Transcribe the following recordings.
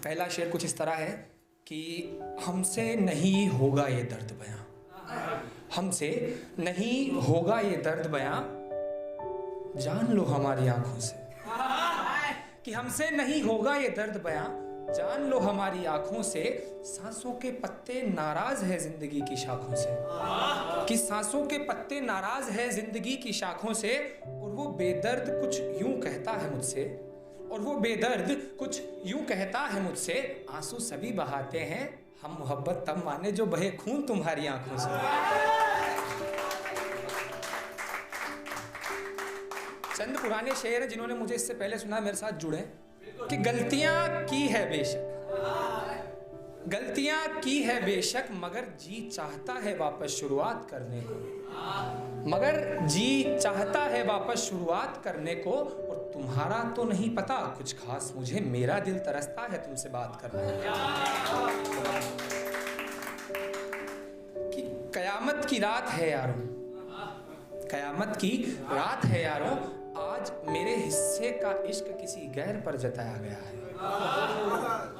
पहला शेर कुछ इस तरह है कि हमसे नहीं होगा ये दर्द बयां, हमसे नहीं होगा ये दर्द बयां, जान लो हमारी आंखों से। कि हमसे नहीं होगा ये दर्द बयां, जान लो हमारी आंखों से। सांसों के पत्ते नाराज है जिंदगी की शाखों से, कि सांसों के पत्ते नाराज है जिंदगी की शाखों से। और वो बेदर्द कुछ यूं कहता है मुझसे, और वो बेदर्द कुछ यूं कहता है मुझसे। आंसू सभी बहाते हैं, हम मोहब्बत तब माने जो बहे खून तुम्हारी आंखों से। चंद पुराने शेर हैं जिन्होंने मुझे इससे पहले सुना, मेरे साथ जुड़े। कि गलतियां की है बेशक, गलतियां की है बेशक, मगर जी चाहता है वापस शुरुआत करने को, मगर जी चाहता है वापस शुरुआत करने को। और तुम्हारा तो नहीं पता कुछ खास मुझे, मेरा दिल तरसता है तुमसे बात करने कि कयामत की रात है यारों, कयामत की रात है यारों, आज मेरे हिस्से का इश्क किसी गैर पर जताया गया है।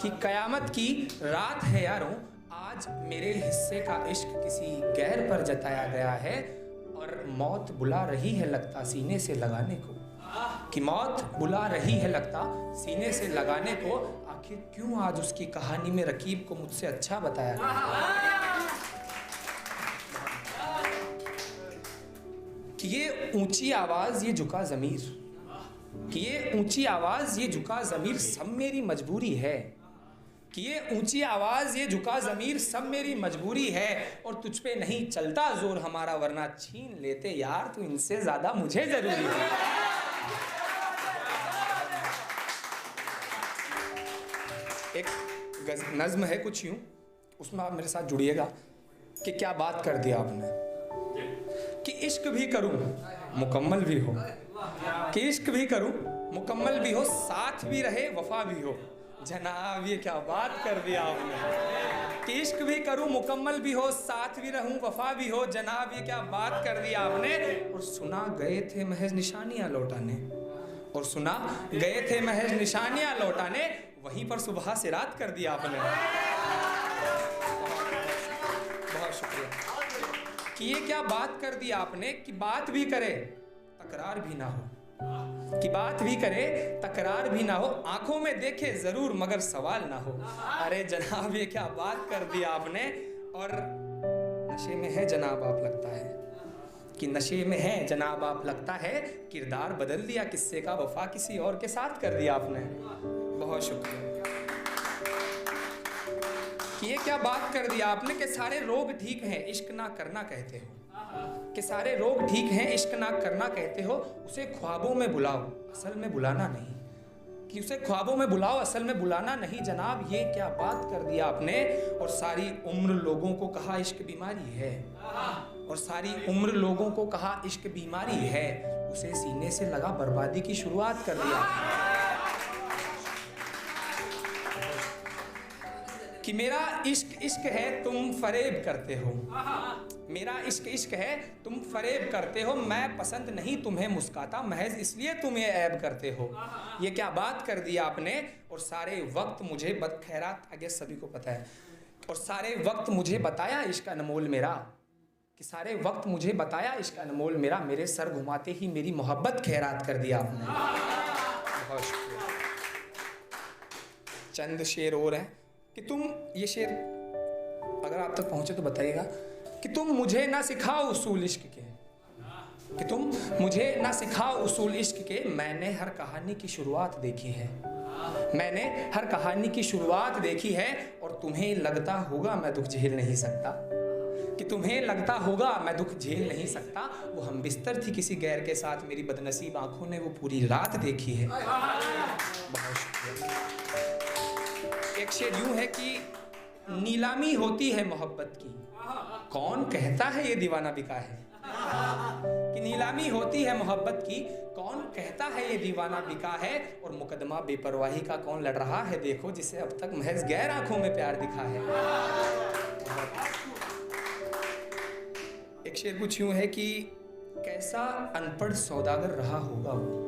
कि कयामत की रात है यारों, आज मेरे हिस्से का इश्क किसी गैर पर जताया गया है। और मौत बुला रही है लगता सीने से लगाने को, कि मौत बुला रही है लगता सीने से लगाने को। आखिर क्यों आज उसकी कहानी में रकीब को मुझसे अच्छा बताया गया। कि ये ऊंची आवाज ये झुका ज़मीर, कि ये ऊंची आवाज ये झुका ज़मीर सब मेरी मजबूरी है। कि ये ऊंची आवाज ये झुका ज़मीर सब मेरी मजबूरी है। और तुझ पे नहीं चलता जोर हमारा, वरना छीन लेते यार तू इनसे ज्यादा मुझे जरूरी है। एक नज्म है कुछ यूं, उसमें आप मेरे साथ जुड़िएगा। कि क्या बात कर दिया आपने, कि इश्क भी करूं मुकम्मल भी हो, कि इश्क भी करूं मुकम्मल भी हो, साथ भी रहे वफा भी हो। जनाब ये क्या बात कर दिया आपने। कि इश्क भी करूं मुकम्मल भी हो, साथ भी रहूं वफा भी हो। जनाब ये क्या बात कर दिया आपने। और सुना गए थे महज निशानियां लौटाने, और सुना गए थे महज निशानियां लौटाने, वहीं पर सुबह से रात कर दिया आपने। बहुत शुक्रिया। कि ये क्या बात कर दी आपने, कि बात भी करे तकरार भी ना हो, कि बात भी करे तकरार भी ना हो। आंखों में देखे जरूर मगर सवाल ना हो। अरे जनाब ये क्या बात कर दी आपने। और नशे में है जनाब आप लगता है, कि नशे में है जनाब आप लगता है। किरदार बदल दिया किस्से का, वफा किसी और के साथ कर दिया आपने। बहुत शुक्रिया। कि ये क्या बात कर दिया आपने, कि सारे रोग ठीक हैं इश्क ना करना कहते हो, कि सारे रोग ठीक हैं इश्क ना करना कहते हो। उसे ख्वाबों में बुलाओ असल में बुलाना नहीं, कि उसे ख्वाबों में बुलाओ असल में बुलाना नहीं। जनाब ये क्या बात कर दिया आपने। और सारी उम्र लोगों को कहा इश्क बीमारी है, और सारी उम्र लोगों को कहा इश्क बीमारी है। उसे सीने से लगा बर्बादी की शुरुआत कर दिया। कि मेरा इश्क इश्क है तुम फरेब करते हो, मेरा इश्क इश्क है तुम फरेब करते हो। मैं पसंद नहीं तुम्हें मुस्काता, महज इसलिए तुम ये ऐब करते हो। ये क्या बात कर दी आपने। और सारे वक्त मुझे बदखैरात, आगे सभी को पता है। और सारे वक्त मुझे बताया इश्क अनमोल मेरा, कि सारे वक्त मुझे बताया इश्क अनमोल मेरा। मेरे सर घुमाते ही मेरी मोहब्बत खैरात कर दिया आपने। बहुत शुक्रिया। चंद शेर और हैं कि तुम, ये शेर अगर आप तक पहुंचे तो बताइएगा। कि तुम मुझे ना सिखाओ उसूल इश्क के, कि तुम मुझे ना सिखाओ उसूल इश्क के। मैंने हर कहानी की शुरुआत देखी है, मैंने हर कहानी की शुरुआत देखी है। और तुम्हें लगता होगा मैं दुख झेल नहीं सकता, कि तुम्हें लगता होगा मैं दुख झेल नहीं सकता। वो हम बिस्तर थी किसी गैर के साथ, मेरी बदनसीब आंखों ने वो पूरी रात देखी है। बहुत शुक्रिया। एक शेर यूं है कि नीलामी होती है मोहब्बत की, कौन कहता है ये दीवाना बिका है। कि नीलामी होती है मोहब्बत की, कौन कहता है ये दीवाना बिका है। और मुकदमा बेपरवाही का कौन लड़ रहा है, देखो जिसे अब तक महज गैर आंखों में प्यार दिखा है। एक शेर कुछ यूं है कि कैसा अनपढ़ सौदागर रहा होगा वो,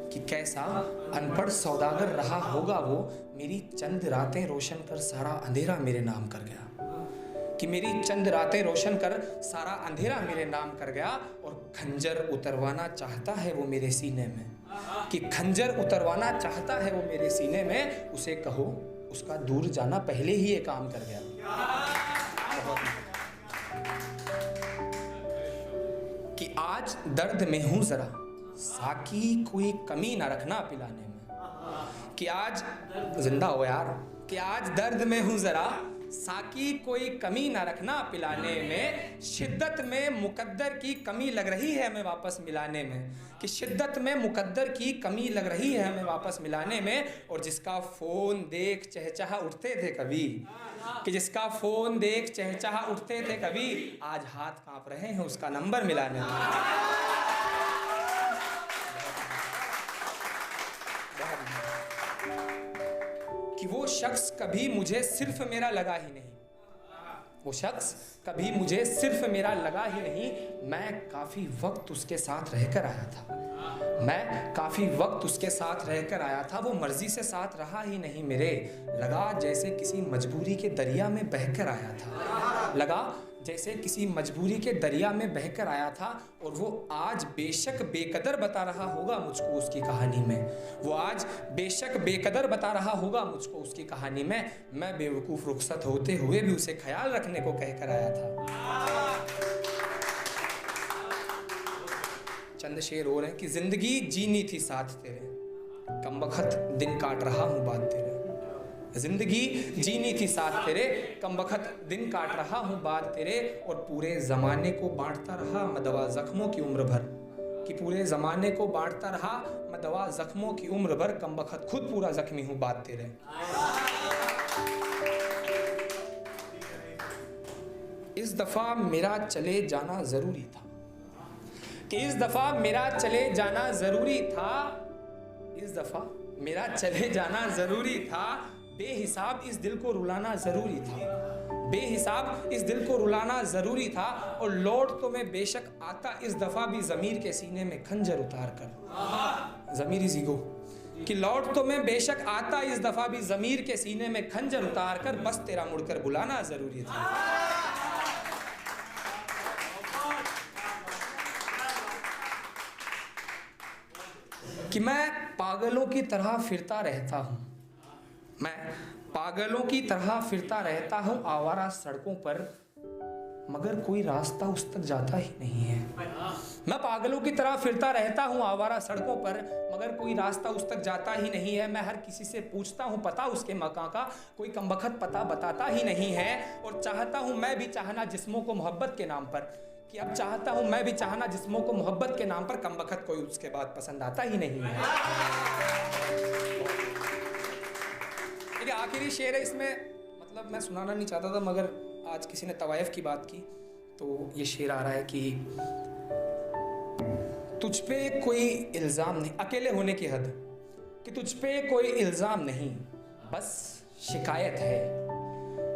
कि कि कैसा अनपढ़ सौदागर रहा होगा वो, मेरी चंद रातें रोशन कर सारा अंधेरा मेरे नाम कर गया। कि मेरी चंद रातें रोशन कर सारा अंधेरा मेरे नाम कर गया। और खंजर उतरवाना चाहता है वो मेरे सीने में, कि खंजर उतरवाना चाहता है वो मेरे सीने में, उसे कहो उसका दूर जाना पहले ही ये काम कर गया। कि आज दर्द में हूं जरा, साकी कोई कमी ना रखना पिलाने में। कि आज जिंदा हो यार, कि आज दर्द में हूं जरा, साकी कोई कमी ना रखना पिलाने में। शिद्दत में मुकद्दर की कमी लग रही है हमें वापस मिलाने में। कि शिद्दत में मुकद्दर की कमी लग रही है हमें वापस मिलाने में। और जिसका फ़ोन देख चहचहा उठते थे कभी, कि जिसका फ़ोन देख चहचहा उठते थे कभी, आज हाथ कांप रहे हैं उसका नंबर मिलाने में। कि वो शख्स कभी मुझे सिर्फ मेरा लगा ही नहीं, वो शख्स कभी मुझे सिर्फ मेरा लगा ही नहीं। मैं काफ़ी वक्त उसके साथ रहकर आया था, मैं काफ़ी वक्त उसके साथ रहकर आया था। वो मर्जी से साथ रहा ही नहीं मेरे, लगा जैसे किसी मजबूरी के दरिया में बहकर आया था। लगा जैसे किसी मजबूरी के दरिया में बहकर आया था। और वो आज बेशक बेकदर बता रहा होगा मुझको उसकी कहानी में, वो आज बेशक बेकदर बता रहा होगा मुझको उसकी कहानी में। मैं बेवकूफ़ रुखसत होते हुए भी उसे ख्याल रखने को कहकर आया था। चंद शेर और हैं कि जिंदगी जीनी थी साथ तेरे, कमबख्त दिन काट रहा हूँ बात तेरे। जिंदगी जीनी थी साथ तेरे, कमबख्त दिन काट रहा हूँ बात तेरे। और पूरे ज़माने को बांटता रहा मैं दवा ज़ख्मों की उम्र भर, कि पूरे ज़माने को बांटता रहा मैं दवा ज़ख्मों की उम्र भर। कमबख्त खुद पूरा ज़ख्मी हूँ बात तेरे। इस दफ़ा मेरा चले जाना ज़रूरी था, कि इस दफ़ा मेरा चले जाना ज़रूरी था। इस दफ़ा मेरा चले जाना ज़रूरी था। बेहिसाब इस दिल को रुलाना ज़रूरी था, बेहिसाब इस दिल को रुलाना ज़रूरी था। और लौट तो मैं बेशक आता इस दफ़ा भी ज़मीर के सीने में खंजर उतार कर। ज़मीरी ज़ीगो कि लौट तो मैं बेशक आता इस दफ़ा भी ज़मीर के सीने में खंजर उतार कर, बस तेरा मुड़कर बुलाना ज़रूरी था। कि मैं पागलों की तरह फिरता रहता हूँ, मैं पागलों की तरह फिरता रहता हूँ आवारा सड़कों पर, मगर कोई रास्ता उस तक जाता ही नहीं है। मैं पागलों की तरह फिरता रहता हूँ आवारा सड़कों पर, मगर कोई रास्ता उस तक जाता ही नहीं है। मैं हर किसी से पूछता हूँ पता उसके मकान का, कोई कमबख्त पता बताता ही नहीं है। और चाहता हूँ मैं भी चाहना जिस्मों को मोहब्बत के नाम पर, कि अब चाहता हूँ मैं भी चाहना जिस्मों को मोहब्बत के नाम पर, कमबख्त कोई उसके बाद पसंद आता ही नहीं है। ठीक है, आखिरी शेर है इसमें, मतलब मैं सुनाना नहीं चाहता था मगर आज किसी ने तवायफ की बात की तो ये शेर आ रहा है कि तुझ पे कोई इल्ज़ाम नहीं, अकेले होने की हद, कि तुझ पे कोई इल्ज़ाम नहीं बस शिकायत है।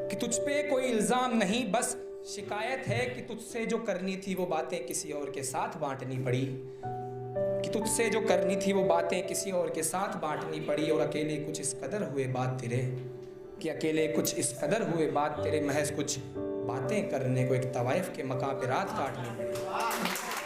कि तुझ पे कोई इल्ज़ाम नहीं बस शिकायत है, कि तुझसे जो करनी थी वो बातें किसी और के साथ बांटनी पड़ी। कि तुझसे जो करनी थी वो बातें किसी और के साथ बांटनी पड़ी। और अकेले कुछ इस कदर हुए बात तेरे, कि अकेले कुछ इस कदर हुए बात तेरे, महज कुछ बातें करने को एक तवाइफ के मकाम पे रात काटनी पड़ी।